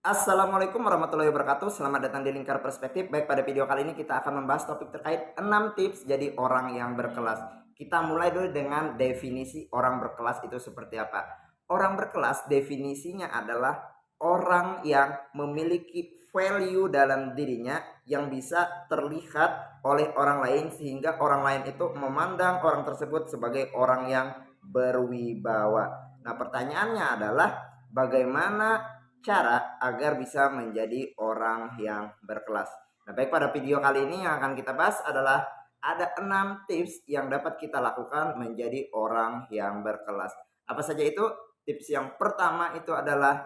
Assalamualaikum warahmatullahi wabarakatuh. Selamat datang di Lingkar Perspektif. Baik, pada video kali ini kita akan membahas topik terkait 6 tips jadi orang yang berkelas. Kita mulai dulu dengan definisi orang berkelas itu seperti apa. Orang berkelas definisinya adalah orang yang memiliki value dalam dirinya yang bisa terlihat oleh orang lain sehingga orang lain itu memandang orang tersebut sebagai orang yang berwibawa. Nah, pertanyaannya adalah bagaimana cara agar bisa menjadi orang yang berkelas. Nah, baik, pada video kali ini yang akan kita bahas adalah ada 6 tips yang dapat kita lakukan menjadi orang yang berkelas. Apa saja itu? Tips yang pertama itu adalah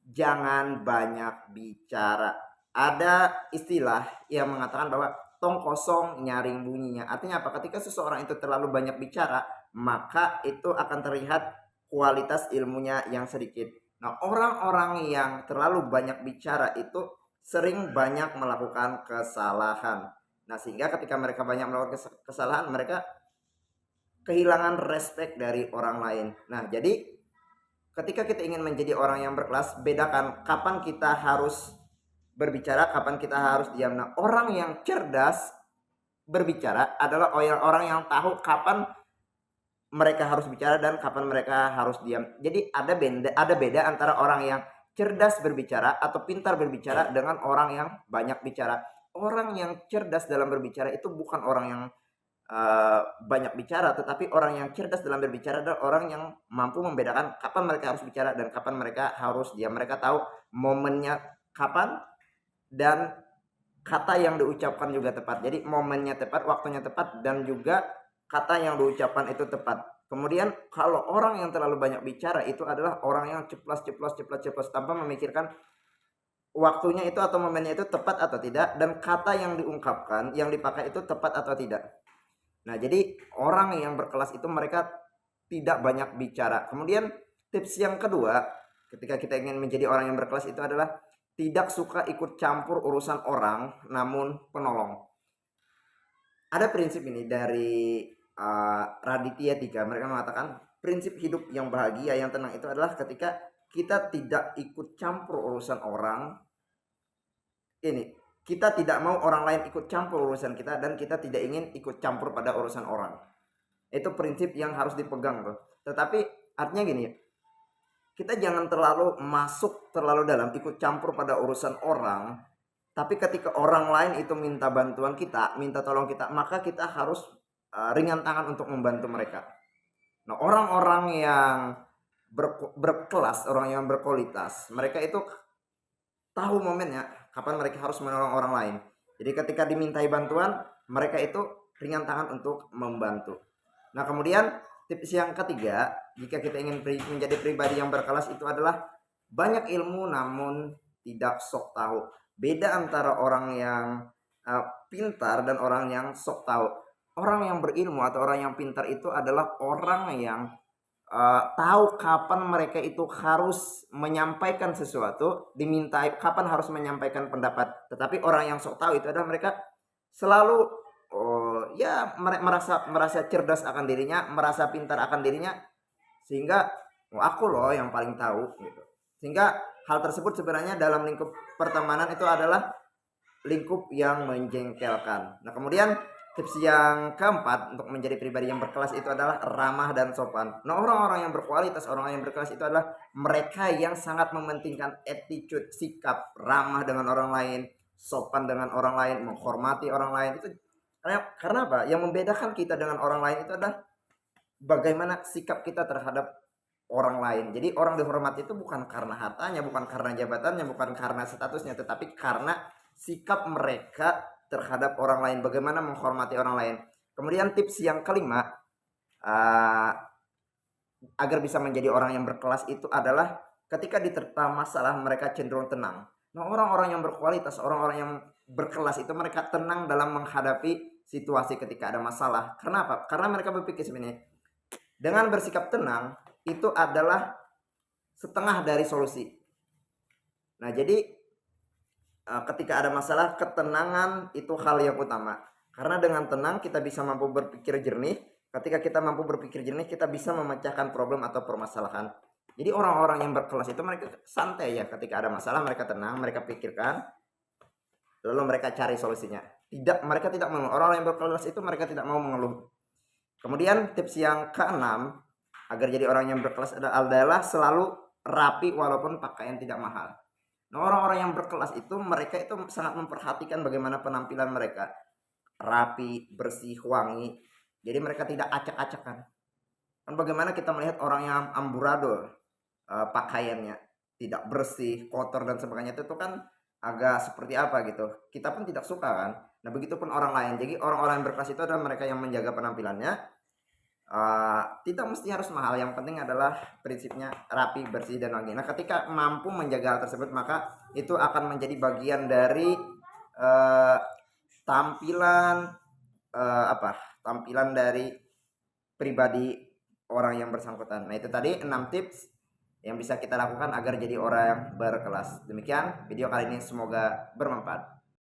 jangan banyak bicara. Ada istilah yang mengatakan bahwa tong kosong nyaring bunyinya. Artinya apa? Ketika seseorang itu terlalu banyak bicara, maka itu akan terlihat kualitas ilmunya yang sedikit. Nah, orang-orang yang terlalu banyak bicara itu sering banyak melakukan kesalahan. Nah, sehingga ketika mereka banyak melakukan kesalahan, mereka kehilangan respect dari orang lain. Nah, jadi ketika kita ingin menjadi orang yang berkelas, bedakan kapan kita harus berbicara, kapan kita harus diam. Nah, orang yang cerdas berbicara adalah orang-orang yang tahu kapan mereka harus bicara dan kapan mereka harus diam. Jadi ada beda antara orang yang cerdas berbicara atau pintar berbicara dengan orang yang banyak bicara. Orang yang cerdas dalam berbicara itu bukan orang yang banyak bicara, tetapi orang yang cerdas dalam berbicara adalah orang yang mampu membedakan kapan mereka harus bicara dan kapan mereka harus diam. Mereka tahu momennya kapan dan kata yang diucapkan juga tepat. Jadi momennya tepat, waktunya tepat, dan juga kata yang diucapkan itu tepat. Kemudian kalau orang yang terlalu banyak bicara itu adalah orang yang ceplas tanpa memikirkan waktunya itu atau momennya itu tepat atau tidak, dan kata yang diungkapkan, yang dipakai itu tepat atau tidak. Nah, jadi orang yang berkelas itu mereka tidak banyak bicara. Kemudian tips yang kedua, ketika kita ingin menjadi orang yang berkelas itu adalah tidak suka ikut campur urusan orang, namun penolong. Ada prinsip ini dari Raditya Dika. Mereka mengatakan prinsip hidup yang bahagia, yang tenang itu adalah ketika kita tidak ikut campur urusan orang. Ini, kita tidak mau orang lain ikut campur urusan kita dan kita tidak ingin ikut campur pada urusan orang. Itu prinsip yang harus dipegang tuh. Tetapi artinya gini, kita jangan terlalu masuk terlalu dalam ikut campur pada urusan orang, tapi ketika orang lain itu minta bantuan kita, minta tolong kita, maka kita harus ringan tangan untuk membantu mereka. Nah, orang-orang yang berkelas, orang yang berkualitas, mereka itu tahu momennya kapan mereka harus menolong orang lain. Jadi ketika dimintai bantuan, mereka itu ringan tangan untuk membantu. Nah, kemudian tips yang ketiga, jika kita ingin menjadi pribadi yang berkelas itu adalah banyak ilmu namun tidak sok tahu. Beda antara orang yang pintar dan orang yang sok tahu. Orang yang berilmu atau orang yang pintar itu adalah orang yang tahu kapan mereka itu harus menyampaikan sesuatu, dimintai kapan harus menyampaikan pendapat. Tetapi orang yang sok tahu itu adalah mereka selalu ya merasa cerdas akan dirinya, merasa pintar akan dirinya, sehingga aku loh yang paling tahu gitu. Sehingga hal tersebut sebenarnya dalam lingkup pertemanan itu adalah lingkup yang menjengkelkan. Nah, kemudian tips yang keempat untuk menjadi pribadi yang berkelas itu adalah ramah dan sopan. Nah, orang-orang yang berkualitas, orang yang berkelas itu adalah mereka yang sangat mementingkan attitude, sikap, ramah dengan orang lain, sopan dengan orang lain, menghormati orang lain. Itu karena apa? Yang membedakan kita dengan orang lain itu adalah bagaimana sikap kita terhadap orang lain. Jadi orang dihormati itu bukan karena hartanya, bukan karena jabatannya, bukan karena statusnya, tetapi karena sikap mereka terhadap orang lain, bagaimana menghormati orang lain. Kemudian tips yang kelima, agar bisa menjadi orang yang berkelas itu adalah ketika diterpa masalah mereka cenderung tenang. Nah, orang-orang yang berkualitas, orang-orang yang berkelas itu mereka tenang dalam menghadapi situasi ketika ada masalah. Kenapa? Karena mereka berpikir sebenarnya dengan bersikap tenang itu adalah setengah dari solusi. Nah, jadi ketika ada masalah, ketenangan itu hal yang utama. Karena dengan tenang kita bisa mampu berpikir jernih. Ketika kita mampu berpikir jernih, kita bisa memecahkan problem atau permasalahan. Jadi orang-orang yang berkelas itu mereka santai ya, ketika ada masalah mereka tenang, mereka pikirkan, lalu mereka cari solusinya. Mereka tidak mengeluh. Orang-orang yang berkelas itu mereka tidak mau mengeluh. Kemudian tips yang keenam agar jadi orang yang berkelas adalah selalu rapi walaupun pakaian tidak mahal. Nah, orang-orang yang berkelas itu mereka itu sangat memperhatikan bagaimana penampilan mereka, rapi, bersih, wangi. Jadi mereka tidak acak-acakan. Kan bagaimana kita melihat orang yang amburadul, pakaiannya tidak bersih, kotor dan sebagainya, itu kan agak seperti apa gitu. Kita pun tidak suka kan. Nah, begitupun orang lain. Jadi orang-orang yang berkelas itu adalah mereka yang menjaga penampilannya. Tidak mesti harus mahal, yang penting adalah prinsipnya rapi, bersih dan wangi. Nah, ketika mampu menjaga hal tersebut, maka itu akan menjadi bagian dari uh, tampilan tampilan dari pribadi orang yang bersangkutan. Nah, itu tadi 6 tips yang bisa kita lakukan agar jadi orang yang berkelas. Demikian video kali ini, semoga bermanfaat.